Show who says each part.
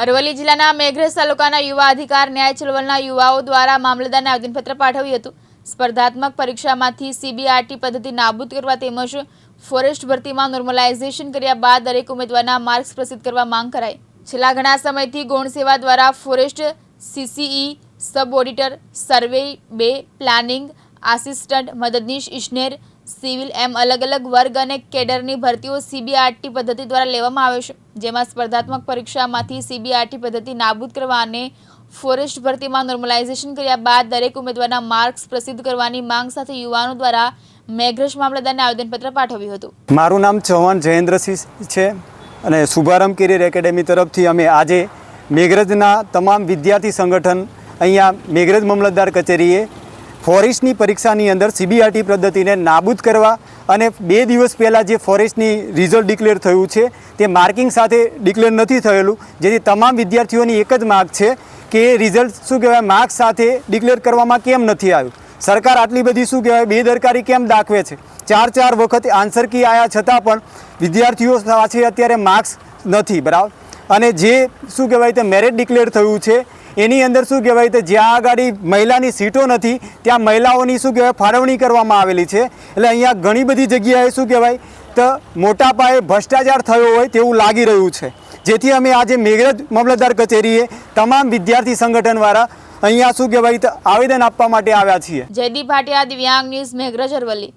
Speaker 1: અરવલ્લી જિલ્લાના મેઘરજ તાલુકાના યુવા અધિકાર ન્યાય ચળવળના યુવાઓ દ્વારા મામલતદારને આવેદનપત્ર પાઠવ્યું હતું। સ્પર્ધાત્મક પરીક્ષામાંથી સીબીઆરટી પદ્ધતિ નાબૂદ કરવા તેમજ ફોરેસ્ટ ભરતીમાં નોર્મલાઇઝેશન કર્યા બાદ દરેક ઉમેદવારના માર્ક્સ પ્રસિદ્ધ કરવા માંગ કરાઈ। છેલ્લા ઘણા સમયથી ગૌણ સેવા દ્વારા ફોરેસ્ટ સીસીઈ, સબ ઓડિટર, સર્વે 2, પ્લાનિંગ આસિસ્ટન્ટ, મદદનીશ ઇજનેર, સિવિલ એમ અલગ અલગ વર્ગ અને કેડરની ભરતીઓ સીબીઆરટી પદ્ધતિ દ્વારા લેવામાં આવે છે, જેમાં સ્પર્ધાત્મક પરીક્ષામાંથી સીબીઆરટી પદ્ધતિ નાબૂદ કરવા અને ફોરેસ્ટ ભરતીમાં નોર્મલાઇઝેશન કર્યા બાદ દરેક ઉમેદવારના માર્ક્સ પ્રસિદ્ધ કરવાની માંગ સાથે યુવાનો દ્વારા મેઘરજ મામલતદારને આવેદનપત્ર પાઠવ્યું હતું।
Speaker 2: મારું નામ ચૌહાણ જયેન્દ્રસિંહ છે અને શુભારંભ કેરિયર એકેડેમી તરફથી અમે આજે મેઘરજના તમામ વિદ્યાર્થી સંગઠન અહીંયા મેઘરજ મામલતદાર કચેરીએ ફોરેસ્ટની પરીક્ષાની અંદર સીબીઆરટી પદ્ધતિને નાબૂદ કરવા અને 2 દિવસ પહેલાં જે ફોરેસ્ટની રિઝલ્ટ ડિક્લેર થયું છે તે માર્કિંગ સાથે ડિક્લેર નથી થયેલું, જેથી તમામ વિદ્યાર્થીઓની એક જ માગ છે કે રિઝલ્ટ માર્ક્સ સાથે ડિક્લેર કરવામાં કેમ નથી આવ્યું। સરકાર આટલી બધી બેદરકારી કેમ દાખવે છે? 4 વખત આન્સર કી આવ્યા છતાં પણ વિદ્યાર્થીઓ પાસે અત્યારે માર્ક્સ નથી, બરાબર। અને જે તે મેરિટ ડિક્લેર થયું છે એની અંદર જ્યાં આગળ મહિલાની સીટો નથી ત્યાં મહિલાઓની ફાળવણી કરવામાં આવેલી છે। એટલે અહીંયા ઘણી બધી જગ્યાએ તો મોટા પાયે ભ્રષ્ટાચાર થયો હોય તેવું લાગી રહ્યું છે, જેથી અમે આજે મેઘરજ મામલતદાર કચેરીએ તમામ વિદ્યાર્થી સંગઠનવાળા અહીંયા આવેદન આપવા માટે આવ્યા છીએ।
Speaker 1: જયદીપ ભાટિયા, દિવ્યાંગ ન્યૂઝ, મેઘરજ, અરવલ્લી।